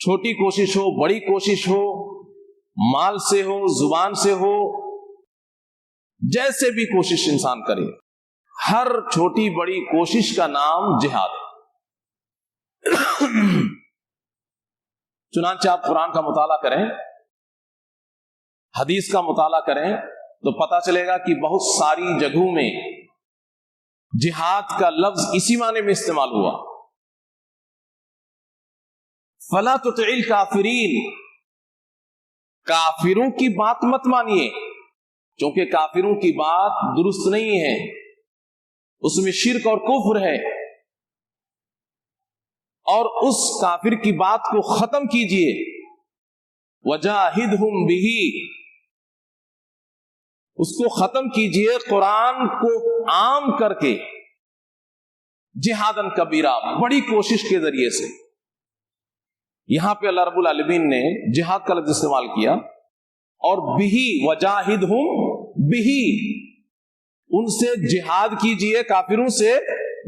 چھوٹی کوشش ہو بڑی کوشش ہو، مال سے ہو زبان سے ہو، جیسے بھی کوشش انسان کرے، ہر چھوٹی بڑی کوشش کا نام جہاد ہے۔ چنانچہ آپ قرآن کا مطالعہ کریں، حدیث کا مطالعہ کریں تو پتہ چلے گا کہ بہت ساری جگہوں میں جہاد کا لفظ اسی معنی میں استعمال ہوا۔ فَلَا تُطِعِ الْكَافِرِينَ، کافروں کی بات مت مانیے، کیونکہ کافروں کی بات درست نہیں ہے، اس میں شرک اور کفر ہے، اور اس کافر کی بات کو ختم کیجئے۔ وَجَاهِدْهُمْ بِهِ، اس کو ختم کیجئے قرآن کو عام کر کے، جہادن کبیرہ، بڑی کوشش کے ذریعے سے۔ یہاں پہ اللہ رب العالمین نے جہاد کا لفظ استعمال کیا، اور بِهِ وَجَاهِدْهُمْ بِهِ، ان سے جہاد کیجئے کافروں سے،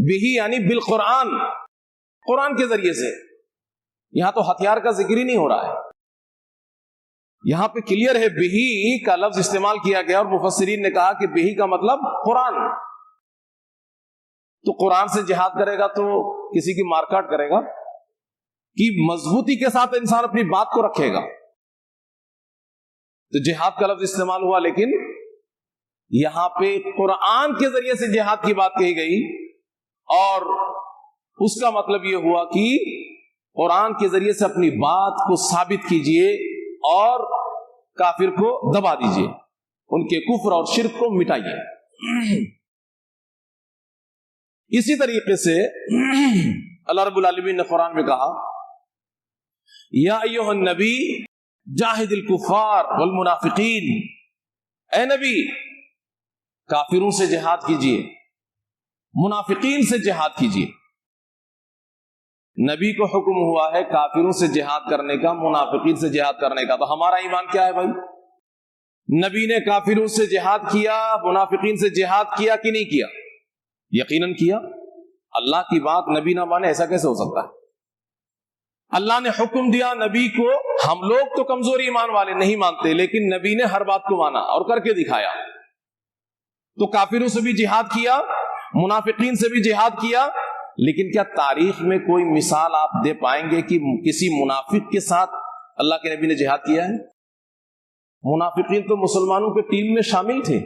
بِهِ یعنی بالقرآن، قرآن کے ذریعے سے۔ یہاں تو ہتھیار کا ذکر ہی نہیں ہو رہا ہے، یہاں پہ کلیئر ہے بِهِ کا لفظ استعمال کیا گیا، اور مفسرین نے کہا کہ بِهِ کا مطلب قرآن۔ تو قرآن سے جہاد کرے گا تو کسی کی مارکاٹ کرے گا کہ مضبوطی کے ساتھ انسان اپنی بات کو رکھے گا، تو جہاد کا لفظ استعمال ہوا، لیکن یہاں پہ قرآن کے ذریعے سے جہاد کی بات کہی گئی، اور اس کا مطلب یہ ہوا کہ قرآن کے ذریعے سے اپنی بات کو ثابت کیجئے اور کافر کو دبا دیجئے، ان کے کفر اور شرک کو مٹائیے۔ اسی طریقے سے اللہ رب العالمین نے قرآن میں کہا، یا ایھا النبی جاہد الکفار والمنافقین، اے نبی کافروں سے جہاد کیجئے، منافقین سے جہاد کیجئے۔ نبی کو حکم ہوا ہے کافروں سے جہاد کرنے کا، منافقین سے جہاد کرنے کا، تو ہمارا ایمان کیا ہے بھائی؟ نبی نے کافروں سے جہاد کیا، منافقین سے جہاد کیا کہ نہیں کیا؟ یقیناً کیا۔ اللہ کی بات نبی نہ مانے، ایسا کیسے ہو سکتا ہے؟ اللہ نے حکم دیا نبی کو، ہم لوگ تو کمزور ایمان والے نہیں مانتے، لیکن نبی نے ہر بات کو مانا اور کر کے دکھایا۔ تو کافروں سے بھی جہاد کیا، منافقین سے بھی جہاد کیا، لیکن کیا تاریخ میں کوئی مثال آپ دے پائیں گے کہ کسی منافق کے ساتھ اللہ کے نبی نے جہاد کیا ہے؟ منافقین تو مسلمانوں کے ٹیم میں شامل تھے،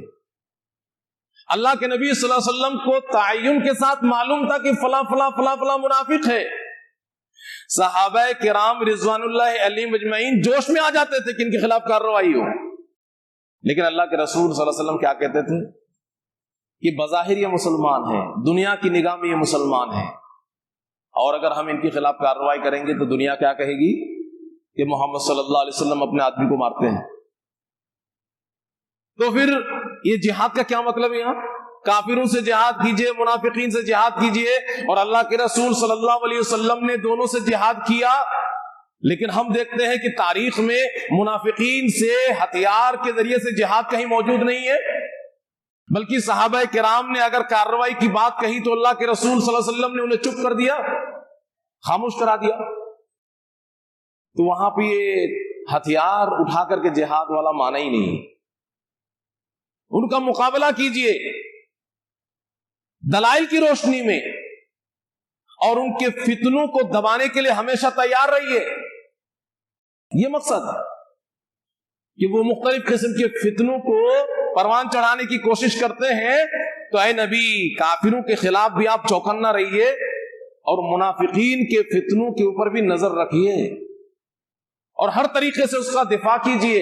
اللہ کے نبی صلی اللہ علیہ وسلم کو تعین کے ساتھ معلوم تھا کہ فلاں فلاں فلاں فلاں منافق ہے۔ صحابہ کرام رضوان اللہ علیہم اجمعین جوش میں آ جاتے تھے کہ ان کے خلاف کارروائی ہو، لیکن اللہ کے رسول صلی اللہ علیہ وسلم کیا کہتے تھے کہ بظاہر یہ مسلمان ہیں، دنیا کی نگاہ میں یہ مسلمان ہیں، اور اگر ہم ان کے خلاف کارروائی کریں گے تو دنیا کیا کہے گی کہ محمد صلی اللہ علیہ وسلم اپنے آدمی کو مارتے ہیں۔ تو پھر یہ جہاد کا کیا مطلب ہے؟ یہاں کافروں سے جہاد کیجئے، منافقین سے جہاد کیجئے، اور اللہ کے رسول صلی اللہ علیہ وسلم نے دونوں سے جہاد کیا، لیکن ہم دیکھتے ہیں کہ تاریخ میں منافقین سے ہتھیار کے ذریعے سے جہاد کہیں موجود نہیں ہے، بلکہ صحابہ کرام نے اگر کارروائی کی بات کہی تو اللہ کے رسول صلی اللہ علیہ وسلم نے انہیں چپ کر دیا، خاموش کرا دیا۔ تو وہاں پہ یہ ہتھیار اٹھا کر کے جہاد والا معنی ہی نہیں، ان کا مقابلہ کیجئے دلائل کی روشنی میں، اور ان کے فتنوں کو دبانے کے لیے ہمیشہ تیار رہیے۔ یہ مقصد ہے کہ وہ مختلف قسم کے فتنوں کو پروان چڑھانے کی کوشش کرتے ہیں، تو اے نبی کافروں کے خلاف بھی آپ چوکنا رہیے، اور منافقین کے فتنوں کے اوپر بھی نظر رکھیے، اور ہر طریقے سے اس کا دفاع کیجئے،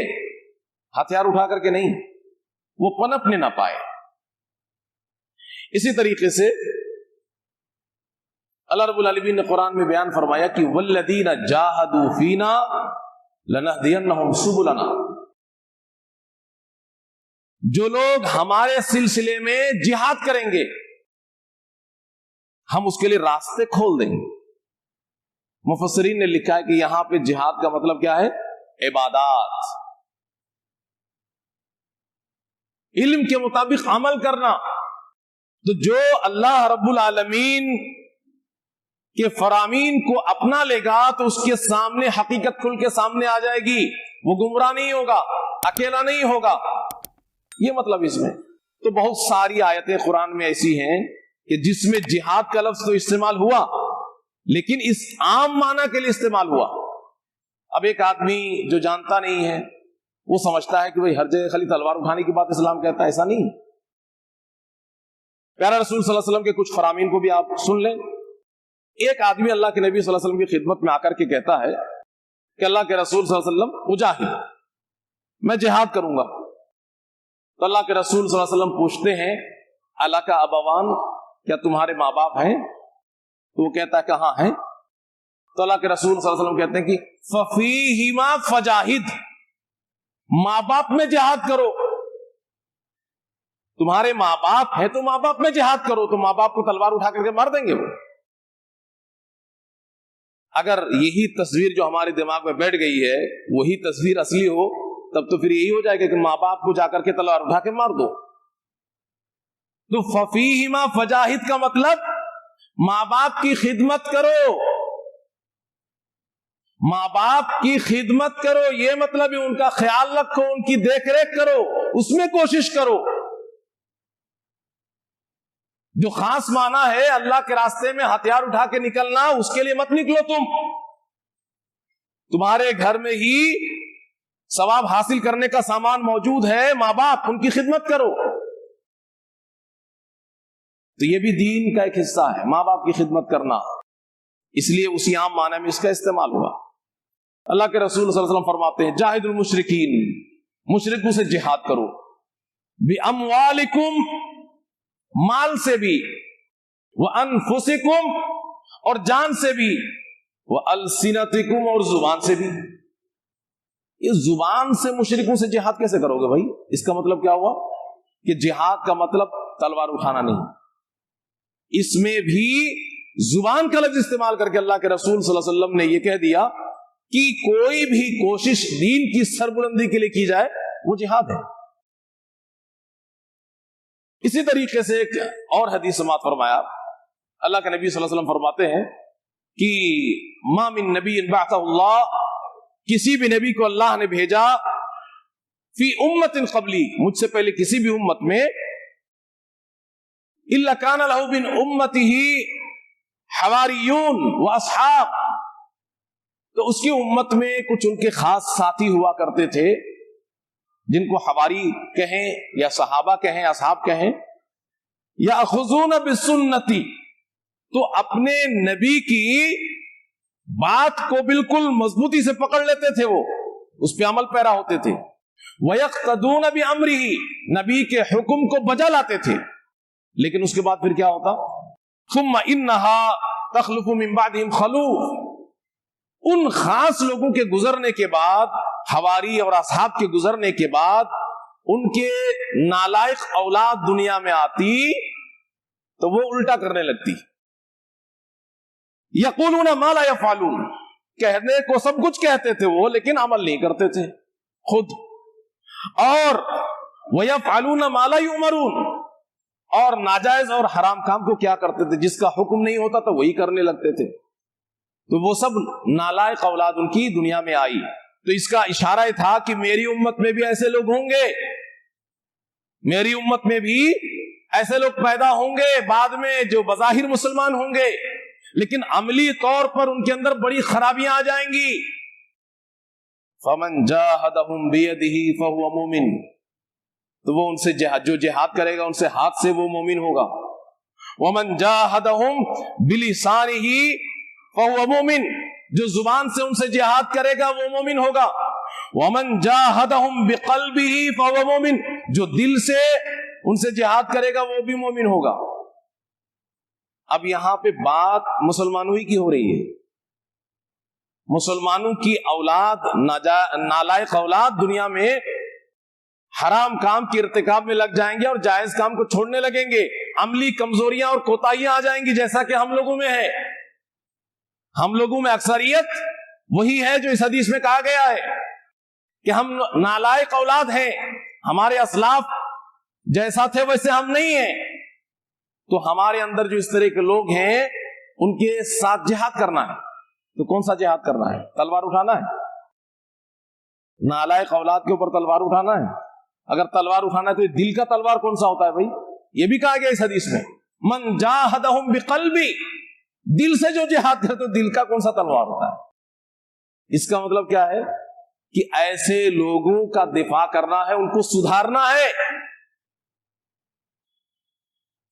ہتھیار اٹھا کر کے نہیں، وہ پنپنے نہ پائے۔ اسی طریقے سے اللہ رب العالمین نے قرآن میں بیان فرمایا کہ والذین جاہدوا فینا لنہدینہم سبلنا، جو لوگ ہمارے سلسلے میں جہاد کریں گے ہم اس کے لیے راستے کھول دیں گے۔ مفسرین نے لکھا ہے کہ یہاں پہ جہاد کا مطلب کیا ہے؟ عبادات، علم کے مطابق عمل کرنا۔ تو جو اللہ رب العالمین کہ فرامین کو اپنا لے گا تو اس کے سامنے حقیقت کھل کے سامنے آ جائے گی، وہ گمراہ نہیں ہوگا، اکیلا نہیں ہوگا، یہ مطلب اس میں۔ تو بہت ساری آیتیں قرآن میں ایسی ہیں کہ جس میں جہاد کا لفظ تو استعمال ہوا لیکن اس عام معنی کے لیے استعمال ہوا۔ اب ایک آدمی جو جانتا نہیں ہے وہ سمجھتا ہے کہ بھئی ہر جگہ خالی تلوار اٹھانے کی بات اسلام کہتا ہے، ایسا نہیں۔ پیارا رسول صلی اللہ علیہ وسلم کے کچھ فرامین کو بھی آپ سن لیں۔ ایک آدمی اللہ کے نبی صلی اللہ علیہ وسلم کی خدمت میں آ کر کے کہتا ہے کہ اللہ کے رسول صلی اللہ علیہ وسلم مجاہد، میں جہاد کروں گا۔ تو اللہ کے رسول صلی اللہ علیہ وسلم پوچھتے ہیں اللہ کا ابوان، کیا تمہارے ماں باپ ہیں؟ تو وہ کہتا ہے کہ ہاں ہیں۔ تو اللہ کے رسول صلی اللہ علیہ وسلم کہتے ہیں کہ ففیہما فجاہد، ماں باپ میں جہاد کرو۔ تمہارے ماں باپ ہیں تو ماں باپ میں جہاد کرو، تو ماں باپ کو تلوار اٹھا کر کے مار دیں گے وہ۔ اگر یہی تصویر جو ہمارے دماغ میں بیٹھ گئی ہے وہی تصویر اصلی ہو تب تو پھر یہی ہو جائے گا کہ ماں باپ کو جا کر کے تلوار اٹھا کے مار دو۔ تو ففیہما فجاہد کا مطلب ماں باپ کی خدمت کرو، ماں باپ کی خدمت کرو، یہ مطلب ان کا خیال رکھو، ان کی دیکھ ریکھ کرو، اس میں کوشش کرو۔ جو خاص معنی ہے اللہ کے راستے میں ہتھیار اٹھا کے نکلنا، اس کے لیے مت نکلو تم۔ تمہارے گھر میں ہی ثواب حاصل کرنے کا سامان موجود ہے، ماں باپ، ان کی خدمت کرو۔ تو یہ بھی دین کا ایک حصہ ہے، ماں باپ کی خدمت کرنا، اس لیے اسی عام معنی میں اس کا استعمال ہوا۔ اللہ کے رسول صلی اللہ علیہ وسلم فرماتے ہیں جاہد المشرکین، مشرکوں سے جہاد کرو، بِأَمْوَالِكُمْ، مال سے بھی، وَأَنفُسِكُمْ، اور جان سے بھی، وَأَلْسِنَتِكُمْ، اور زبان سے بھی۔ یہ زبان سے مشرکوں سے جہاد کیسے کرو گے بھائی؟ اس کا مطلب کیا ہوا کہ جہاد کا مطلب تلوار اٹھانا نہیں، اس میں بھی زبان کا لفظ استعمال کر کے اللہ کے رسول صلی اللہ علیہ وسلم نے یہ کہہ دیا کہ کوئی بھی کوشش دین کی سربلندی کے لیے کی جائے وہ جہاد ہے۔ اسی طریقے سے ایک اور حدیث سماعت فرمایا، اللہ کے نبی صلی اللہ علیہ وسلم فرماتے ہیں کہ ما من نبی بعثہ اللہ، کسی بھی نبی کو اللہ نے بھیجا، فی امت قبلی، مجھ سے پہلے کسی بھی امت میں، الا کان لہ من امتہ حواریون و اصحاب، تو اس کی امت میں کچھ ان کے خاص ساتھی ہوا کرتے تھے جن کو حواری کہیں یا صحابہ کہیں، اصحاب کہیں، یاخذون بسنتی، تو اپنے نبی کی بات کو بالکل مضبوطی سے پکڑ لیتے تھے، وہ اس پہ عمل پیرا ہوتے تھے، وَيَقْتَدُونَ بِأَمْرِهِ، نبی کے حکم کو بجا لاتے تھے۔ لیکن اس کے بعد پھر کیا ہوتا؟ ثُمَّ إِنَّهَا تَخْلُفُ مِن بَعْدِهِمْ خَلُوفٌ، ان خاص لوگوں کے گزرنے کے بعد، حواری اور اصحاب کے گزرنے کے بعد، ان کے نالائق اولاد دنیا میں آتی تو وہ الٹا کرنے لگتی۔ یقولون ما لا یفعلون، کہنے کو سب کچھ کہتے تھے وہ، لیکن عمل نہیں کرتے تھے خود۔ اور وَيَفْعَلُونَ مَا لَا يُؤْمَرُونَ، اور ناجائز اور حرام کام کو کیا کرتے تھے؟ جس کا حکم نہیں ہوتا تو وہی کرنے لگتے تھے۔ تو وہ سب نالائق اولاد ان کی دنیا میں آئی۔ تو اس کا اشارہ تھا کہ میری امت میں بھی ایسے لوگ ہوں گے، میری امت میں بھی ایسے لوگ پیدا ہوں گے بعد میں، جو بظاہر مسلمان ہوں گے لیکن عملی طور پر ان کے اندر بڑی خرابیاں آ جائیں گی۔ فَمَنْ جَاهَدَهُمْ بِيَدِهِ فَهُوَ مُؤْمِنٌ، تو وہ ان سے جو جہاد کرے گا ان سے ہاتھ سے، وہ مومن ہوگا۔ وَمَنْ جَاهَدَهُمْ بِلِسَانِهِ فَهُوَ مُؤْمِنٌ، جو زبان سے ان سے جہاد کرے گا وہ مومن ہوگا۔ وَمَنْ جَاهَدَهُمْ بِقَلْبِهِ فَهُوَ مُؤْمِنٌ، جو دل سے ان سے جہاد کرے گا وہ بھی مومن ہوگا۔ اب یہاں پہ بات مسلمانوں ہی کی ہو رہی ہے، مسلمانوں کی اولاد، نالائق اولاد دنیا میں حرام کام کے ارتکاب میں لگ جائیں گے اور جائز کام کو چھوڑنے لگیں گے، عملی کمزوریاں اور کوتاہیاں آ جائیں گی، جیسا کہ ہم لوگوں میں ہے۔ ہم لوگوں میں اکثریت وہی ہے جو اس حدیث میں کہا گیا ہے کہ ہم نالائق اولاد ہیں، ہمارے اسلاف جیسا تھے ویسے ہم نہیں ہیں۔ تو ہمارے اندر جو اس طرح کے لوگ ہیں ان کے ساتھ جہاد کرنا ہے، تو کون سا جہاد کرنا ہے؟ تلوار اٹھانا ہے؟ نالائق اولاد کے اوپر تلوار اٹھانا ہے؟ اگر تلوار اٹھانا ہے تو دل کا تلوار کون سا ہوتا ہے بھائی؟ یہ بھی کہا گیا اس حدیث میں، من جاہدہم بقلبی، دل سے جو جہاد کرے تو دل کا کون سا تلوار ہوتا ہے؟ اس کا مطلب کیا ہے کہ ایسے لوگوں کا دفاع کرنا ہے، ان کو سدھارنا ہے،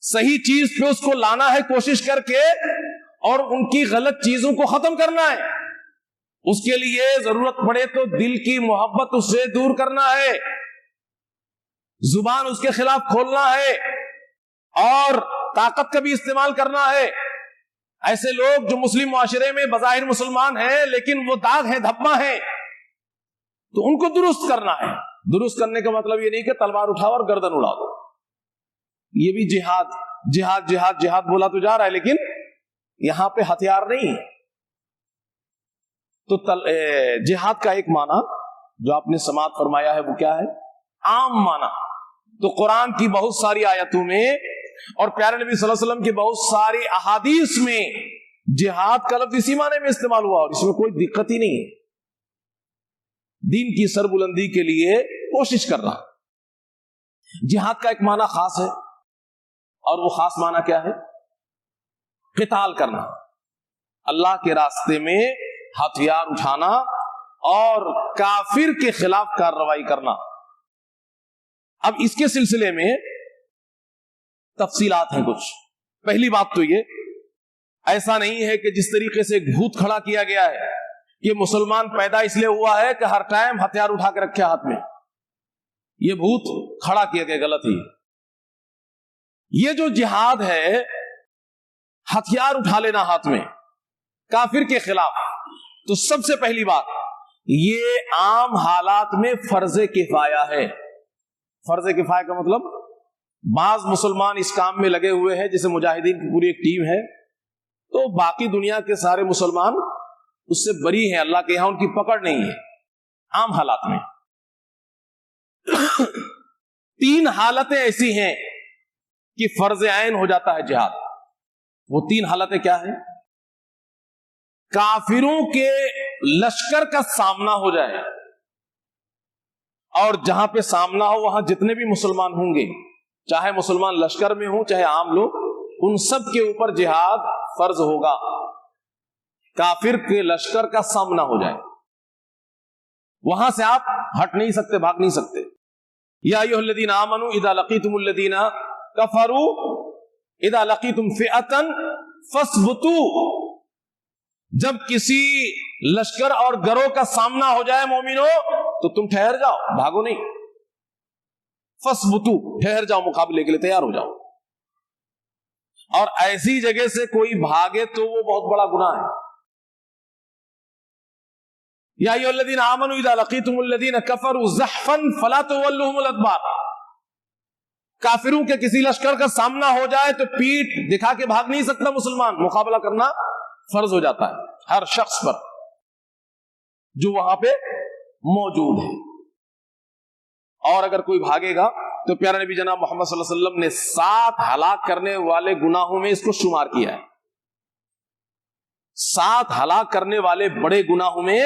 صحیح چیز پہ اس کو لانا ہے کوشش کر کے، اور ان کی غلط چیزوں کو ختم کرنا ہے۔ اس کے لیے ضرورت پڑے تو دل کی محبت اس سے دور کرنا ہے، زبان اس کے خلاف کھولنا ہے، اور طاقت کا بھی استعمال کرنا ہے۔ ایسے لوگ جو مسلم معاشرے میں بظاہر مسلمان ہیں لیکن وہ داغ ہیں، دھبا ہیں، تو ان کو درست کرنا ہے۔ درست کرنے کا مطلب یہ نہیں کہ تلوار اٹھاؤ اور گردن اڑا دو، یہ بھی جہاد جہاد جہاد جہاد بولا تو جا رہا ہے، لیکن یہاں پہ ہتھیار نہیں ہے۔ تو جہاد کا ایک معنی جو آپ نے سماعت فرمایا ہے وہ کیا ہے؟ عام معنی۔ تو قرآن کی بہت ساری آیتوں میں اور پیارے نبی صلی اللہ علیہ وسلم کی بہت ساری احادیث میں جہاد کا لفظ اسی معنی میں استعمال ہوا، اور اس میں کوئی دقت ہی نہیں ہے۔ دین کی سربلندی کے لیے کوشش کرنا۔ جہاد کا ایک معنی خاص ہے، اور وہ خاص معنی کیا ہے؟ قتال کرنا، اللہ کے راستے میں ہتھیار اٹھانا اور کافر کے خلاف کارروائی کرنا۔ اب اس کے سلسلے میں تفصیلات ہیں کچھ۔ پہلی بات تو یہ، ایسا نہیں ہے کہ جس طریقے سے بھوت کھڑا کیا گیا ہے کہ مسلمان پیدا اس لیے ہوا ہے کہ ہر ٹائم ہتھیار اٹھا کے رکھے ہاتھ میں، یہ بھوت کھڑا کیا گیا، غلط ہی۔ یہ جو جہاد ہے، ہتھیار اٹھا لینا ہاتھ میں کافر کے خلاف، تو سب سے پہلی بات یہ عام حالات میں فرض کفایہ ہے۔ فرض کفایہ کا مطلب بعض مسلمان اس کام میں لگے ہوئے ہیں، جیسے مجاہدین کی پوری ایک ٹیم ہے، تو باقی دنیا کے سارے مسلمان اس سے بری ہیں، اللہ کے یہاں ان کی پکڑ نہیں ہے عام حالات میں۔ تین حالتیں ایسی ہیں کہ فرض عین ہو جاتا ہے جہاد۔ وہ تین حالتیں کیا ہیں؟ کافروں کے لشکر کا سامنا ہو جائے، اور جہاں پہ سامنا ہو وہاں جتنے بھی مسلمان ہوں گے، چاہے مسلمان لشکر میں ہوں چاہے عام لوگ، ان سب کے اوپر جہاد فرض ہوگا۔ کافر کے لشکر کا سامنا ہو جائے، وہاں سے آپ ہٹ نہیں سکتے، بھاگ نہیں سکتے۔ یا ایھا الذین آمنوا اذا لقیتم الذین کفروا اذا لقیتم فئۃ فاثبتوا، جب کسی لشکر اور گروہ کا سامنا ہو جائے مومنوں تو تم ٹھہر جاؤ، بھاگو نہیں، فاثبتوا، ٹھہر جاؤ، مقابلے کے لیے تیار ہو جاؤ۔ اور ایسی جگہ سے کوئی بھاگے تو وہ بہت بڑا گناہ ہے۔ یا ایھا الذین آمنوا اذا لقیتم الذین کفروا زحفا فلا تولوهم الادبار، کافروں کے کسی لشکر کا سامنا ہو جائے تو پیٹ دکھا کے بھاگ نہیں سکتا مسلمان، مقابلہ کرنا فرض ہو جاتا ہے ہر شخص پر جو وہاں پہ موجود ہے۔ اور اگر کوئی بھاگے گا تو پیارے نبی جناب محمد صلی اللہ علیہ وسلم نے 7 ہلاک کرنے والے گناہوں میں اس کو شمار کیا ہے۔ 7 ہلاک کرنے والے بڑے گناہوں میں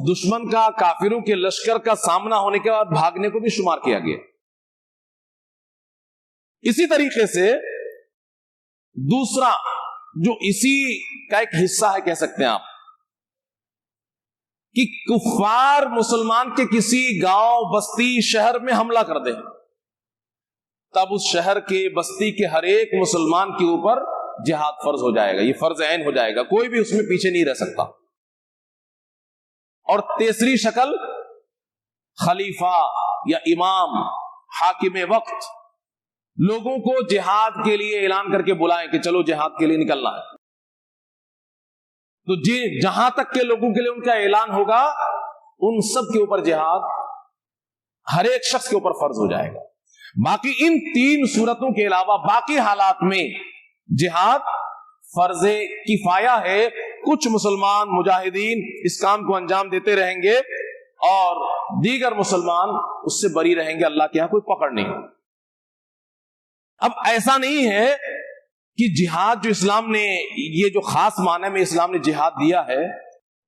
دشمن کا، کافروں کے لشکر کا سامنا ہونے کے بعد بھاگنے کو بھی شمار کیا گیا۔ اسی طریقے سے دوسرا جو اسی کا ایک حصہ ہے کہہ سکتے ہیں آپ، کہ کفار مسلمان کے کسی گاؤں، بستی، شہر میں حملہ کر دیں، تب اس شہر کے، بستی کے ہر ایک مسلمان کے اوپر جہاد فرض ہو جائے گا، یہ فرض عین ہو جائے گا، کوئی بھی اس میں پیچھے نہیں رہ سکتا۔ اور تیسری شکل، خلیفہ یا امام، حاکم وقت، لوگوں کو جہاد کے لیے اعلان کر کے بلائیں کہ چلو جہاد کے لیے نکلنا ہے، تو جہاں تک کے لوگوں کے لیے ان کا اعلان ہوگا ان سب کے اوپر جہاد ہر ایک شخص کے اوپر فرض ہو جائے گا۔ باقی ان 3 صورتوں کے علاوہ باقی حالات میں جہاد فرض کفایہ ہے، کچھ مسلمان مجاہدین اس کام کو انجام دیتے رہیں گے اور دیگر مسلمان اس سے بری رہیں گے، اللہ کے یہاں کوئی پکڑ نہیں۔ اب ایسا نہیں ہے کہ جہاد جو اسلام نے یہ جو خاص معنی میں اسلام نے جہاد دیا ہے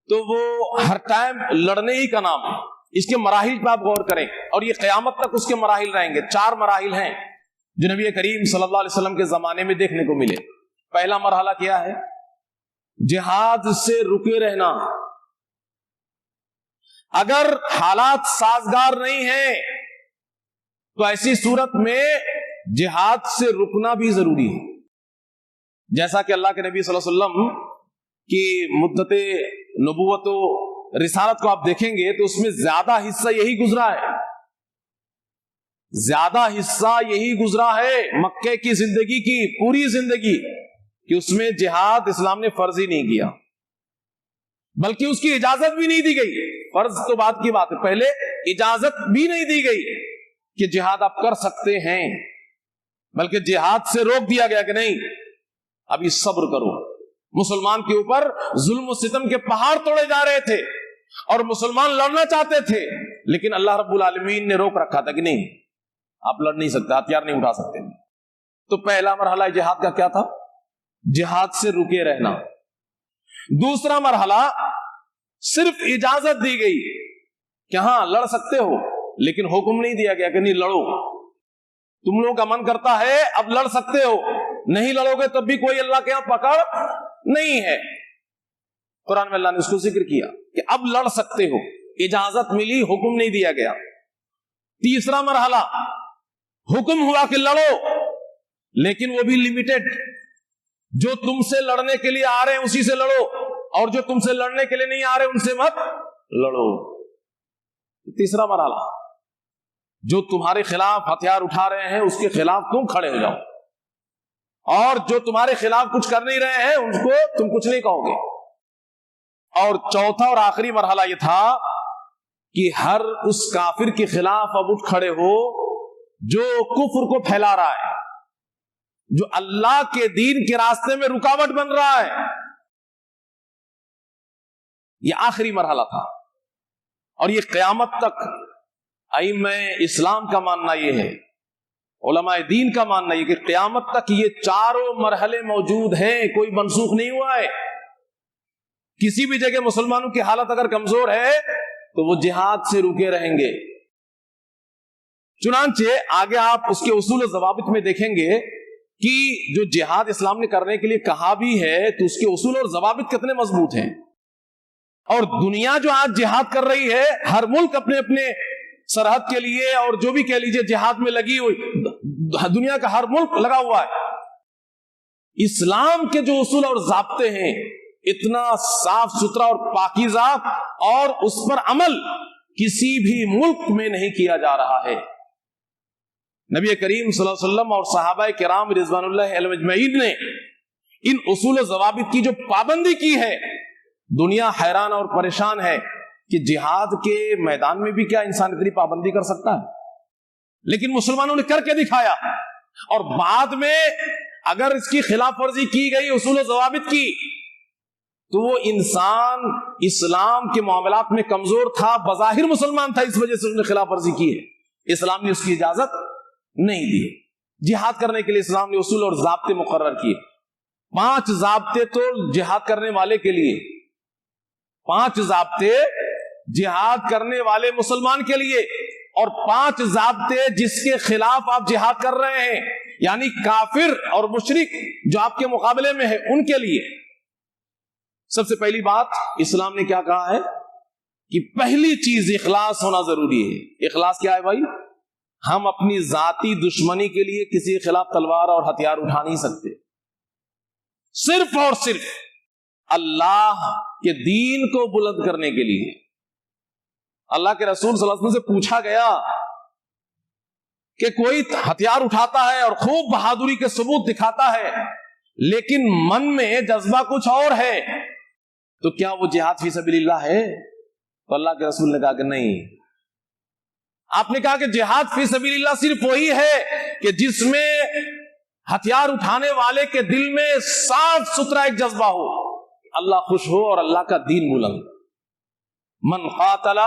تو وہ ہر ٹائم لڑنے ہی کا نام ہے. اس کے مراحل پہ آپ غور کریں اور یہ قیامت تک اس کے مراحل رہیں گے. 4 مراحل ہیں جو نبی کریم صلی اللہ علیہ وسلم کے زمانے میں دیکھنے کو ملے. پہلا مرحلہ کیا ہے؟ جہاد سے رکے رہنا. اگر حالات سازگار نہیں ہیں تو ایسی صورت میں جہاد سے رکنا بھی ضروری ہے. جیسا کہ اللہ کے نبی صلی اللہ علیہ وسلم کی مدت نبوت و رسالت کو آپ دیکھیں گے تو اس میں زیادہ حصہ یہی گزرا ہے. زیادہ حصہ یہی گزرا ہے مکے کی زندگی کی پوری زندگی کہ اس میں جہاد اسلام نے فرض ہی نہیں کیا، بلکہ اس کی اجازت بھی نہیں دی گئی. فرض تو بات کی بات ہے، پہلے اجازت بھی نہیں دی گئی کہ جہاد آپ کر سکتے ہیں، بلکہ جہاد سے روک دیا گیا کہ نہیں ابھی صبر کرو. مسلمان کے اوپر ظلم و ستم کے پہاڑ توڑے جا رہے تھے اور مسلمان لڑنا چاہتے تھے، لیکن اللہ رب العالمین نے روک رکھا تھا کہ نہیں آپ لڑ نہیں سکتے، ہتھیار نہیں اٹھا سکتے. تو پہلا مرحلہ جہاد کا کیا تھا؟ جہاد سے رکے رہنا. دوسرا مرحلہ صرف اجازت دی گئی کہ ہاں لڑ سکتے ہو، لیکن حکم نہیں دیا گیا کہ نہیں لڑو. تم لوگوں کا من کرتا ہے اب لڑ سکتے ہو، نہیں لڑو گے تب بھی کوئی اللہ کے یہاں پکڑ نہیں ہے. قرآن میں اللہ نے اس کو ذکر کیا کہ اب لڑ سکتے ہو، اجازت ملی، حکم نہیں دیا گیا. تیسرا مرحلہ حکم ہوا کہ لڑو، لیکن وہ بھی لمیٹڈ. جو تم سے لڑنے کے لیے آ رہے ہیں اسی سے لڑو، اور جو تم سے لڑنے کے لیے نہیں آ رہے ان سے مت لڑو. تیسرا مرحلہ جو تمہارے خلاف ہتھیار اٹھا رہے ہیں اس کے خلاف تم کھڑے ہو جاؤ، اور جو تمہارے خلاف کچھ کر نہیں رہے ہیں ان کو تم کچھ نہیں کہو گے. اور چوتھا اور آخری مرحلہ یہ تھا کہ ہر اس کافر کے خلاف اب اٹھ کھڑے ہو جو کفر کو پھیلا رہا ہے، جو اللہ کے دین کے راستے میں رکاوٹ بن رہا ہے. یہ آخری مرحلہ تھا، اور یہ قیامت تک ائمہ اسلام کا ماننا یہ ہے، علماء دین کا ماننا یہ کہ قیامت تک یہ چاروں مرحلے موجود ہیں، کوئی منسوخ نہیں ہوا ہے. کسی بھی جگہ مسلمانوں کی حالت اگر کمزور ہے تو وہ جہاد سے رکے رہیں گے. چنانچہ آگے آپ اس کے اصول و ضوابط میں دیکھیں گے کہ جو جہاد اسلام نے کرنے کے لیے کہا بھی ہے تو اس کے اصول اور ضوابط کتنے مضبوط ہیں. اور دنیا جو آج جہاد کر رہی ہے، ہر ملک اپنے اپنے سرحد کے لیے اور جو بھی کہہ لیجئے جہاد میں لگی ہوئی، دنیا کا ہر ملک لگا ہوا ہے. اسلام کے جو اصول اور ضابطے ہیں اتنا صاف ستھرا اور پاکیزہ، اور اس پر عمل کسی بھی ملک میں نہیں کیا جا رہا ہے. نبی کریم صلی اللہ علیہ وسلم اور صحابہ کرام رضوان اللہ علیہم اجمعین نے ان اصول و ضوابط کی جو پابندی کی ہے، دنیا حیران اور پریشان ہے کہ جہاد کے میدان میں بھی کیا انسان اتنی پابندی کر سکتا ہے؟ لیکن مسلمانوں نے کر کے دکھایا. اور بعد میں اگر اس کی خلاف ورزی کی گئی اصول و ضوابط کی تو وہ انسان اسلام کے معاملات میں کمزور تھا، بظاہر مسلمان تھا، اس وجہ سے اس نے خلاف ورزی کی ہے. اسلام نے اس کی اجازت نہیں دی. جہاد کرنے کے لیے اسلام نے اصول اور ضابطے مقرر کیے. 5 ضابطے تو جہاد کرنے والے کے لیے، 5 ضابطے جہاد کرنے والے مسلمان کے لیے، اور 5 ضابطے جس کے خلاف آپ جہاد کر رہے ہیں، یعنی کافر اور مشرک جو آپ کے مقابلے میں ہے ان کے لیے. سب سے پہلی بات اسلام نے کیا کہا ہے کہ پہلی چیز اخلاص ہونا ضروری ہے. اخلاص کیا ہے بھائی؟ ہم اپنی ذاتی دشمنی کے لیے کسی کے خلاف تلوار اور ہتھیار اٹھا نہیں سکتے. صرف اور صرف اللہ کے دین کو بلند کرنے کے لیے. اللہ کے رسول صلی اللہ علیہ وسلم سے پوچھا گیا کہ کوئی ہتھیار اٹھاتا ہے اور خوب بہادری کے ثبوت دکھاتا ہے لیکن من میں جذبہ کچھ اور ہے، تو کیا وہ جہاد فی سبیل اللہ ہے؟ تو اللہ کے رسول نے کہا کہ نہیں. آپ نے کہا کہ جہاد فی سبیل اللہ صرف وہی ہے کہ جس میں ہتھیار اٹھانے والے کے دل میں صاف ستھرا ایک جذبہ ہو، اللہ خوش ہو اور اللہ کا دین بلند. من قاتل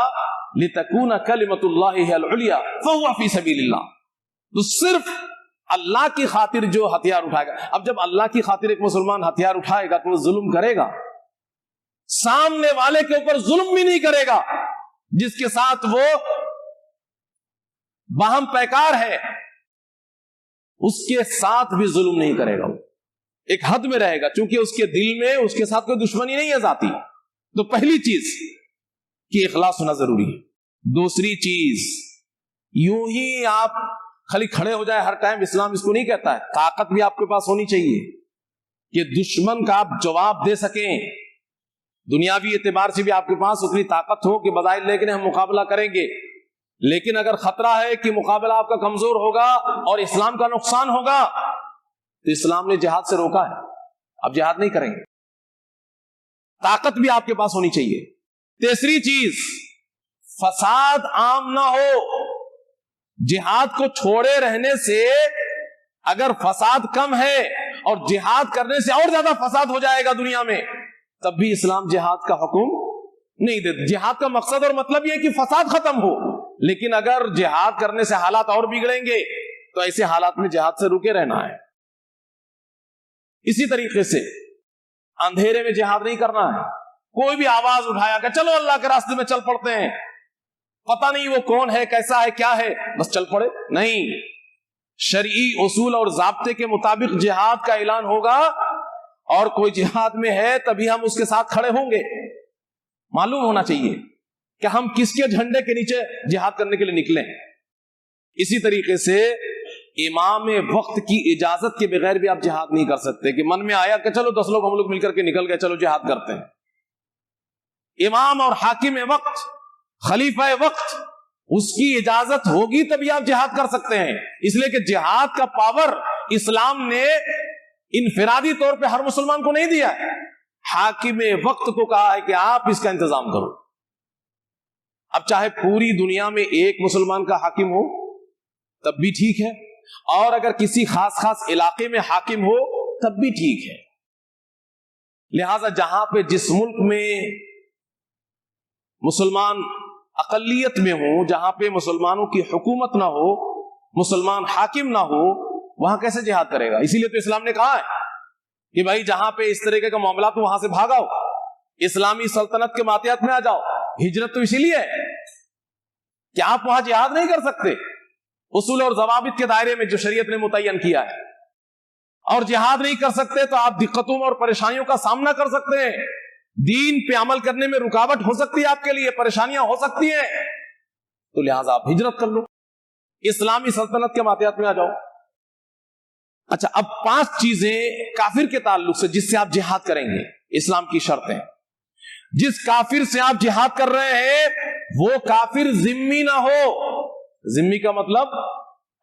لتکون کلمۃ اللہ العلیٰ فہو فی سبیل اللہ. تو صرف اللہ کی خاطر جو ہتھیار اٹھائے گا. اب جب اللہ کی خاطر ایک مسلمان ہتھیار اٹھائے گا تو وہ ظلم کرے گا, سامنے والے کے اوپر ظلم بھی نہیں کرے گا, جس کے ساتھ وہ باہم پیکار ہے اس کے ساتھ بھی ظلم نہیں کرے گا, ایک حد میں رہے گا, چونکہ اس کے دل میں اس کے ساتھ کوئی دشمنی نہیں ہے ذاتی. تو پہلی چیز کہ اخلاص ہونا ضروری ہے. دوسری چیز, یوں ہی آپ خالی کھڑے ہو جائے ہر ٹائم, اسلام اس کو نہیں کہتا ہے. طاقت بھی آپ کے پاس ہونی چاہیے کہ دشمن کا آپ جواب دے سکیں, دنیاوی اعتبار سے بھی آپ کے پاس اتنی طاقت ہو کہ بظاہر لیکن ہم مقابلہ کریں گے, لیکن اگر خطرہ ہے کہ مقابلہ آپ کا کمزور ہوگا اور اسلام کا نقصان ہوگا تو اسلام نے جہاد سے روکا ہے, اب جہاد نہیں کریں گے. طاقت بھی آپ کے پاس ہونی چاہیے. تیسری چیز, فساد عام نہ ہو. جہاد کو چھوڑے رہنے سے اگر فساد کم ہے اور جہاد کرنے سے اور زیادہ فساد ہو جائے گا دنیا میں, تب بھی اسلام جہاد کا حکم نہیں دیتا. جہاد کا مقصد اور مطلب یہ کہ فساد ختم ہو, لیکن اگر جہاد کرنے سے حالات اور بگڑیں گے تو ایسے حالات میں جہاد سے رکے رہنا ہے. اسی طریقے سے اندھیرے میں جہاد نہیں کرنا ہے. کوئی بھی آواز اٹھایا کہ چلو اللہ کے راستے میں چل پڑتے ہیں, پتہ نہیں وہ کون ہے, کیسا ہے, کیا ہے, بس چل پڑے, نہیں. شرعی اصول اور ضابطے کے مطابق جہاد کا اعلان ہوگا, اور کوئی جہاد میں ہے تبھی ہم اس کے ساتھ کھڑے ہوں گے. معلوم ہونا چاہیے کہ ہم کس کے جھنڈے کے نیچے جہاد کرنے کے لیے نکلے ہیں. اسی طریقے سے امام وقت کی اجازت کے بغیر بھی آپ جہاد نہیں کر سکتے کہ من میں آیا کہ چلو 10 لوگ ہم لوگ مل کر کے نکل گئے, چلو جہاد کرتے ہیں. امام اور حاکم وقت, خلیفہ وقت, اس کی اجازت ہوگی تبھی آپ جہاد کر سکتے ہیں. اس لیے کہ جہاد کا پاور اسلام نے انفرادی طور پہ ہر مسلمان کو نہیں دیا ہے. حاکم وقت کو کہا ہے کہ آپ اس کا انتظام کرو. اب چاہے پوری دنیا میں ایک مسلمان کا حاکم ہو تب بھی ٹھیک ہے, اور اگر کسی خاص علاقے میں حاکم ہو تب بھی ٹھیک ہے. لہذا جہاں پہ جس ملک میں مسلمان اقلیت میں ہوں, جہاں پہ مسلمانوں کی حکومت نہ ہو, مسلمان حاکم نہ ہو, وہاں کیسے جہاد کرے گا؟ اسی لیے تو اسلام نے کہا ہے کہ بھائی جہاں پہ اس طریقے کا معاملات وہاں سے بھاگاؤ, اسلامی سلطنت کے ماتحت میں آ جاؤ. ہجرت تو اسی لیے ہے کہ آپ وہاں جہاد نہیں کر سکتے اصول اور ضوابط کے دائرے میں جو شریعت نے متعین کیا ہے, اور جہاد نہیں کر سکتے تو آپ دقتوں اور پریشانیوں کا سامنا کر سکتے ہیں. دین پہ عمل کرنے میں رکاوٹ ہو سکتی ہے, آپ کے لیے پریشانیاں ہو سکتی ہیں, تو لہٰذا آپ ہجرت کر لو, اسلامی سلطنت کے ماتحت میں آ جاؤ. اچھا, اب 5 چیزیں کافر کے تعلق سے جس سے آپ جہاد کریں گے, اسلام کی شرطیں. جس کافر سے آپ جہاد کر رہے ہیں وہ کافر ذمی نہ ہو. ذمی کا مطلب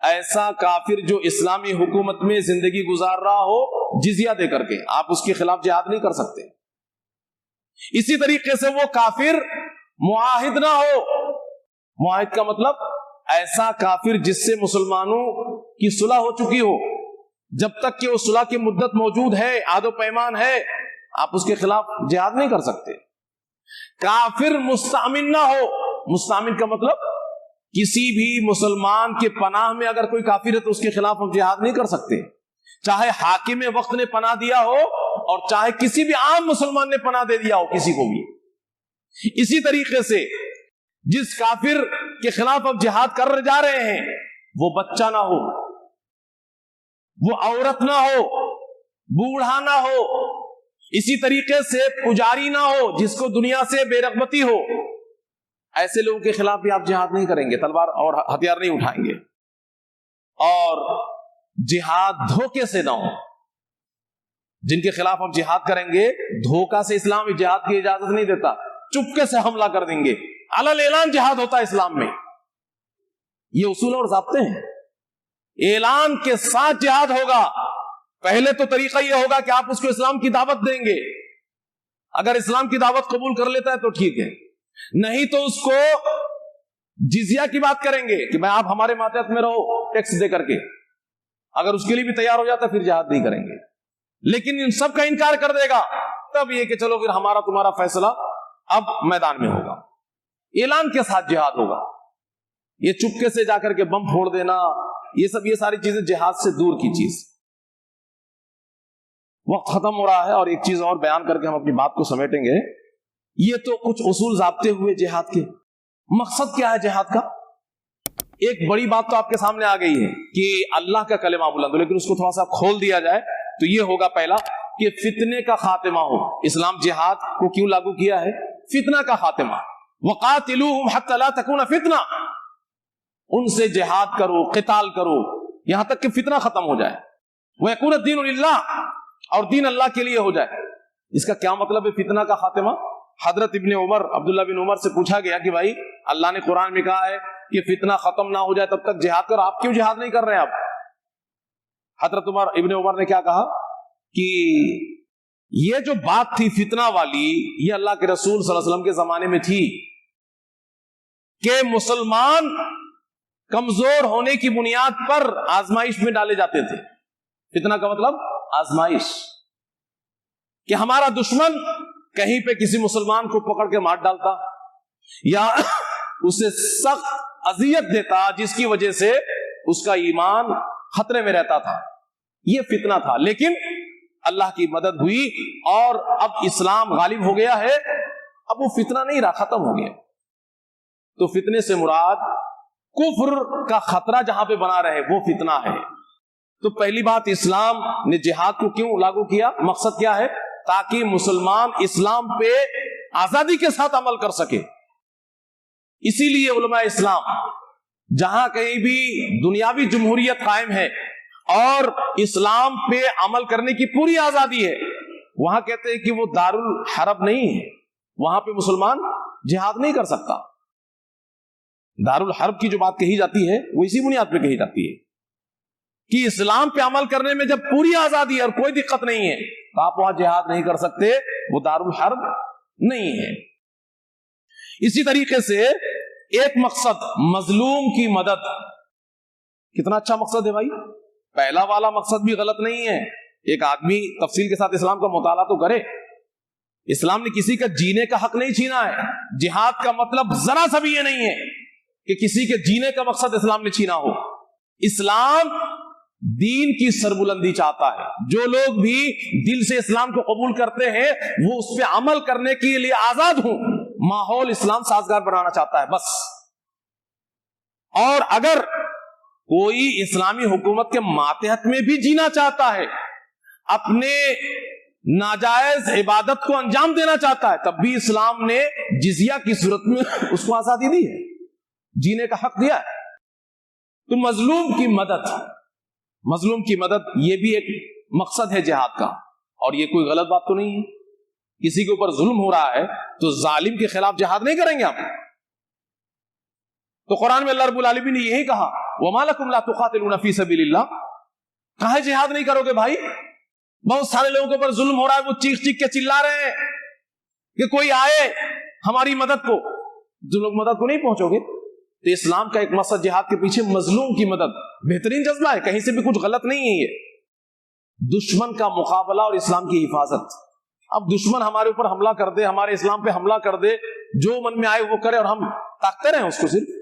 ایسا کافر جو اسلامی حکومت میں زندگی گزار رہا ہو جزیہ دے کر کے, آپ اس کے خلاف جہاد نہیں کر سکتے. اسی طریقے سے وہ کافر معاہد نہ ہو. معاہد کا مطلب ایسا کافر جس سے مسلمانوں کی صلح ہو چکی ہو, جب تک کہ وہ صلح کی مدت موجود ہے, عہد و پیمان ہے, آپ اس کے خلاف جہاد نہیں کر سکتے. کافر مستامن نہ ہو. مستامن کا مطلب کسی بھی مسلمان کے پناہ میں اگر کوئی کافر ہے تو اس کے خلاف ہم جہاد نہیں کر سکتے, چاہے حاکم وقت نے پناہ دیا ہو اور چاہے کسی بھی عام مسلمان نے پناہ دے دیا ہو کسی کو بھی. اسی طریقے سے جس کافر کے خلاف اب جہاد کر جا رہے ہیں وہ بچہ نہ ہو, وہ عورت نہ ہو, بوڑھا نہ ہو, اسی طریقے سے پجاری نہ ہو جس کو دنیا سے بے رغبتی ہو. ایسے لوگوں کے خلاف بھی آپ جہاد نہیں کریں گے, تلوار اور ہتھیار نہیں اٹھائیں گے. اور جہاد دھوکے سے نہ ہو. جن کے خلاف آپ جہاد کریں گے دھوکہ سے اسلام جہاد کی اجازت نہیں دیتا, چپکے سے حملہ کر دیں گے. علل اعلان جہاد ہوتا ہے اسلام میں, یہ اصول اور ضابطے ہیں. اعلان کے ساتھ جہاد ہوگا. پہلے تو طریقہ یہ ہوگا کہ آپ اس کو اسلام کی دعوت دیں گے, اگر اسلام کی دعوت قبول کر لیتا ہے تو ٹھیک ہے, نہیں تو اس کو جزیہ کی بات کریں گے کہ میں آپ ہمارے ماتحت میں رہو ٹیکس دے کر کے. اگر اس کے لیے بھی تیار ہو جاتا پھر جہاد نہیں کریں گے. لیکن ان سب کا انکار کر دے گا تب یہ کہ چلو پھر ہمارا تمہارا فیصلہ اب میدان میں ہوگا. اعلان کے ساتھ جہاد ہوگا. یہ چپکے سے جا کر کے بم پھوڑ دینا, یہ ساری چیزیں جہاد سے دور کی چیز. وقت ختم ہو رہا ہے اور ایک چیز اور بیان کر کے ہم اپنی بات کو سمیٹیں گے. یہ تو کچھ اصول ضابطے ہوئے جہاد کے. مقصد کیا ہے جہاد کا؟ ایک بڑی بات تو آپ کے سامنے آ گئی ہے کہ اللہ کا کلمہ بلند ہو، لیکن اس کو تھوڑا سا کھول دیا جائے تو یہ ہوگا پہلا کہ فتنے کا خاتمہ ہو. اسلام جہاد کو کیوں لاگو کیا ہے؟ فتنہ کا خاتمہ. وَقَاتِلُوهُمْ حَتَّى لَا تَكُونَ فِتْنَةٌ، ان سے جہاد کرو، قتال کرو یہاں تک کہ فتنہ ختم ہو جائے. وَيَكُونَ الدِّينُ لِلَّهِ، اور دین اللہ کے لیے ہو جائے. اس کا کیا مطلب ہے فتنہ کا خاتمہ؟ حضرت ابن عمر، عبداللہ بن عمر سے پوچھا گیا کہ بھائی اللہ نے قرآن میں کہا ہے کہ فتنہ ختم نہ ہو جائے تب تک جہاد کرو، آپ کیوں جہاد نہیں کر رہے ہیں؟ آپ حضرت ابن عمر نے کیا کہا کہ یہ جو بات تھی فتنہ والی، یہ اللہ کے رسول صلی اللہ علیہ وسلم کے زمانے میں تھی کہ مسلمان کمزور ہونے کی بنیاد پر آزمائش میں ڈالے جاتے تھے. فتنہ کا مطلب آزمائش، کہ ہمارا دشمن کہیں پہ کسی مسلمان کو پکڑ کے مار ڈالتا یا اسے سخت اذیت دیتا جس کی وجہ سے اس کا ایمان خطرے میں رہتا تھا. یہ فتنہ تھا. لیکن اللہ کی مدد ہوئی اور اب اسلام غالب ہو گیا ہے. اب وہ فتنہ نہیں رہا، ختم ہو گیا. تو فتنے سے مراد کفر کا خطرہ جہاں پہ بنا رہے وہ فتنہ ہے. تو پہلی بات، اسلام نے جہاد کو کیوں لاگو کیا؟ مقصد کیا ہے؟ تاکہ مسلمان اسلام پہ آزادی کے ساتھ عمل کر سکے. اسی لیے علماء اسلام جہاں کہیں بھی دنیاوی جمہوریت قائم ہے اور اسلام پہ عمل کرنے کی پوری آزادی ہے، وہاں کہتے ہیں کہ وہ دارالحرب نہیں ہے، وہاں پہ مسلمان جہاد نہیں کر سکتا. دارالحرب کی جو بات کہی جاتی ہے وہ اسی بنیاد پہ کہی جاتی ہے کہ اسلام پہ عمل کرنے میں جب پوری آزادی ہے اور کوئی دقت نہیں ہے تو آپ وہاں جہاد نہیں کر سکتے، وہ دارالحرب نہیں ہے. اسی طریقے سے ایک مقصد مظلوم کی مدد. کتنا اچھا مقصد ہے بھائی. پہلا والا مقصد بھی غلط نہیں ہے. ایک آدمی تفصیل کے ساتھ اسلام کا مطالعہ تو کرے. اسلام نے کسی کا جینے کا حق نہیں چھینا ہے. جہاد کا مطلب ذرا سا بھی یہ نہیں ہے کہ کسی کے جینے کا مقصد اسلام نے چھینا ہو. اسلام دین کی سربلندی چاہتا ہے. جو لوگ بھی دل سے اسلام کو قبول کرتے ہیں وہ اس پہ عمل کرنے کے لیے آزاد ہوں. ماحول اسلام سازگار بنانا چاہتا ہے بس. اور اگر کوئی اسلامی حکومت کے ماتحت میں بھی جینا چاہتا ہے، اپنے ناجائز عبادت کو انجام دینا چاہتا ہے، تب بھی اسلام نے جزیہ کی صورت میں اس کو آزادی دی ہے، جینے کا حق دیا ہے. تو مظلوم کی مدد یہ بھی ایک مقصد ہے جہاد کا. اور یہ کوئی غلط بات تو نہیں ہے. کسی کے اوپر ظلم ہو رہا ہے تو ظالم کے خلاف جہاد نہیں کریں گے آپ. تو قرآن میں اللہ رب العالمین نے یہی کہا وَمَا لَكُمْ لَا تُقَاتِلُونَ فِي سَبِيلِ اللَّهِ. کہاں جہاد نہیں کرو گے بھائی؟ بہت سارے لوگوں کے اوپر ظلم ہو رہا ہے، وہ چیخ چیخ کے چلا رہے ہیں کہ کوئی آئے ہماری مدد کو. جو لوگ مدد کو نہیں پہنچو گے. تو اسلام کا ایک مقصد جہاد کے پیچھے مظلوم کی مدد بہترین جذبہ ہے، کہیں سے بھی کچھ غلط نہیں ہے. یہ دشمن کا مقابلہ اور اسلام کی حفاظت. اب دشمن ہمارے اوپر حملہ کر دے، ہمارے اسلام پہ حملہ کر دے، جو من میں آئے وہ کرے اور ہم تاکتے رہیں اس کو. صرف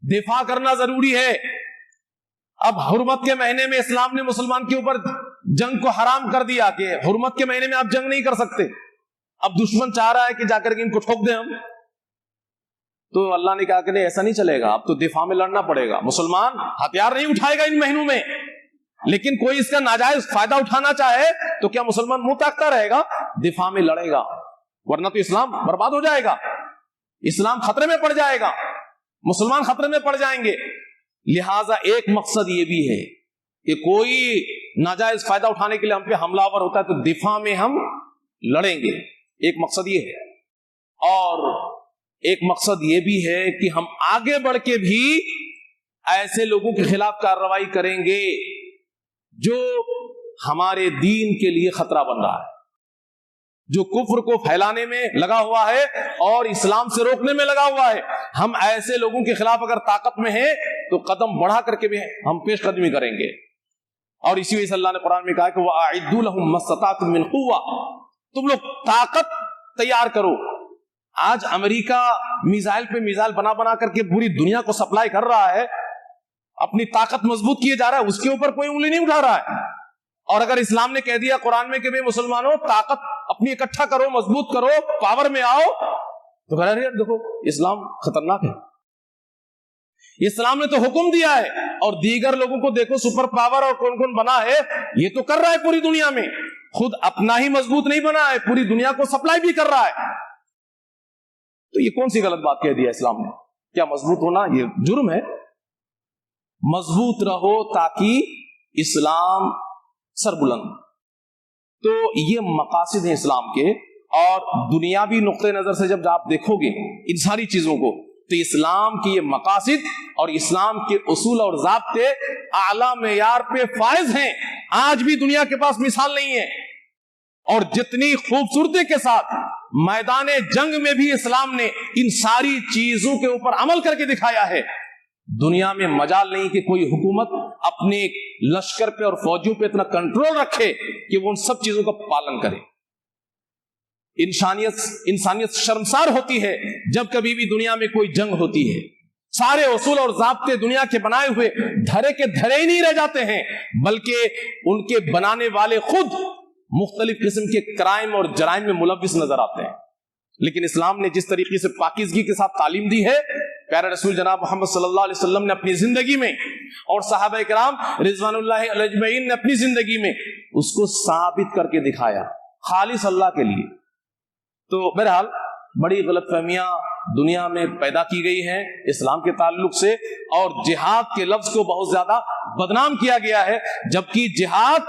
دفاع کرنا ضروری ہے. اب حرمت کے مہینے میں اسلام نے مسلمان کے اوپر جنگ کو حرام کر دیا کہ حرمت کے مہینے میں آپ جنگ نہیں کر سکتے. اب دشمن چاہ رہا ہے کہ جا کر کے ان کو ٹھوک دیں ہم، تو اللہ نے کہا کہ نہیں ایسا نہیں چلے گا، اب تو دفاع میں لڑنا پڑے گا. مسلمان ہتھیار نہیں اٹھائے گا ان مہینوں میں، لیکن کوئی اس کا ناجائز فائدہ اٹھانا چاہے تو کیا مسلمان منہ تاکتا رہے گا؟ دفاع میں لڑے گا، ورنہ تو اسلام برباد ہو جائے گا، اسلام خطرے میں پڑ جائے گا، مسلمان خطرے میں پڑ جائیں گے. لہٰذا ایک مقصد یہ بھی ہے کہ کوئی ناجائز فائدہ اٹھانے کے لیے ہم پہ حملہ آور ہوتا ہے تو دفاع میں ہم لڑیں گے. ایک مقصد یہ ہے. اور ایک مقصد یہ بھی ہے کہ ہم آگے بڑھ کے بھی ایسے لوگوں کے خلاف کارروائی کریں گے جو ہمارے دین کے لیے خطرہ بن رہا ہے، جو کفر کو پھیلانے میں لگا ہوا ہے اور اسلام سے روکنے میں لگا ہوا ہے. ہم ایسے لوگوں کے خلاف اگر طاقت میں ہیں تو قدم بڑھا کر کے بھی ہم پیش قدمی کریں گے. اور اسی وجہ سے اللہ نے قرآن میں کہا کہ وَأَعِدُّوا لَهُم مَّا اسْتَطَعْتُم مِّن قُوَّةٍ. تم لوگ طاقت تیار کرو. آج امریکہ میزائل پہ میزائل بنا بنا کر کے پوری دنیا کو سپلائی کر رہا ہے اپنی طاقت مضبوط کیے جا رہا ہے, اس کے اوپر کوئی انگلی نہیں اٹھا رہا ہے. اور اگر اسلام نے کہہ دیا قرآن میں کہ بھئی مسلمانوں طاقت اپنی اکٹھا کرو, مضبوط کرو, پاور میں آؤ, تو کہہ رہے دیکھو اسلام خطرناک ہے. اسلام نے تو حکم دیا ہے, اور دیگر لوگوں کو دیکھو سپر پاور اور کون کون بنا ہے, یہ تو کر رہا ہے پوری دنیا میں, خود اپنا ہی مضبوط نہیں بنا ہے, پوری دنیا کو سپلائی بھی کر رہا ہے. تو یہ کون سی غلط بات کہہ دیا اسلام نے؟ کیا مضبوط ہونا یہ جرم ہے؟ مضبوط رہو تاکہ اسلام سربلند. تو یہ مقاصد ہیں اسلام کے, اور دنیاوی نقطۂ نظر سے جب آپ دیکھو گے ان ساری چیزوں کو, تو اسلام کی یہ مقاصد اور اسلام کے اصول اور ضابطے اعلیٰ معیار پہ فائز ہیں. آج بھی دنیا کے پاس مثال نہیں ہے. اور جتنی خوبصورتی کے ساتھ میدان جنگ میں بھی اسلام نے ان ساری چیزوں کے اوپر عمل کر کے دکھایا ہے. دنیا میں مجال نہیں کہ کوئی حکومت اپنے لشکر پہ اور فوجیوں پہ اتنا کنٹرول رکھے کہ وہ ان سب چیزوں کا پالن کرے. انسانیت شرمسار ہوتی ہے جب کبھی بھی دنیا میں کوئی جنگ ہوتی ہے. سارے اصول اور ضابطے دنیا کے بنائے ہوئے دھرے کے دھرے ہی نہیں رہ جاتے ہیں, بلکہ ان کے بنانے والے خود مختلف قسم کے کرائم اور جرائم میں ملوث نظر آتے ہیں. لیکن اسلام نے جس طریقے سے پاکیزگی کے ساتھ تعلیم دی ہے, پیارے رسول جناب محمد صلی اللہ علیہ وسلم نے اپنی زندگی میں, اور صحابہ کرام رضوان اللہ علیہ اجمعین نے اپنی زندگی میں اس کو ثابت کر کے دکھایا خالص اللہ کے لیے. تو بہرحال بڑی غلط فہمیاں دنیا میں پیدا کی گئی ہیں اسلام کے تعلق سے, اور جہاد کے لفظ کو بہت زیادہ بدنام کیا گیا ہے, جبکہ جہاد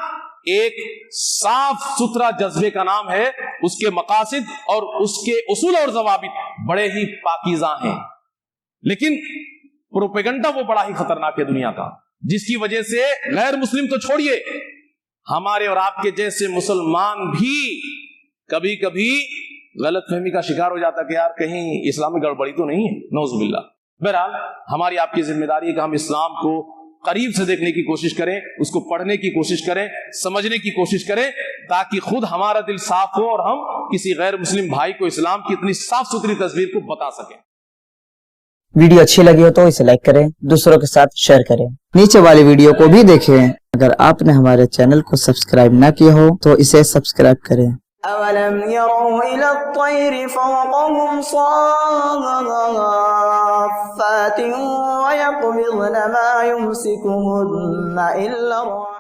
ایک صاف ستھرا جذبے کا نام ہے. اس کے مقاصد اور اس کے اصول اور ضوابط بڑے ہی پاکیزہ ہیں, لیکن پروپیگنڈا وہ بڑا ہی خطرناک ہے دنیا کا, جس کی وجہ سے غیر مسلم تو چھوڑیے, ہمارے اور آپ کے جیسے مسلمان بھی کبھی کبھی غلط فہمی کا شکار ہو جاتا کہ یار کہیں اسلام میں گڑبڑی تو نہیں ہے, نعوذ باللہ. بہرحال ہماری آپ کی ذمہ داری ہے کہ ہم اسلام کو قریب سے دیکھنے کی کوشش کریں, اس کو پڑھنے کی کوشش کریں, سمجھنے کی کوشش کریں, تاکہ خود ہمارا دل صاف ہو اور ہم کسی غیر مسلم بھائی کو اسلام کی اتنی صاف ستھری تصویر کو بتا سکیں. ویڈیو اچھی لگی ہو تو اسے لائک کریں, دوسروں کے ساتھ شیئر کریں. نیچے والی ویڈیو کو بھی دیکھیں. اگر آپ نے ہمارے چینل کو سبسکرائب نہ کیا ہو تو اسے سبسکرائب کریں. أَوَلَمْ يَرَوْا إِلَى الطَّيْرِ فَوْقَهُمْ صَافَّاتٍ وَيَقْبِضْنَ مَا يُمْسِكُهُنَّ إِلَّا الرَّحْمَنُ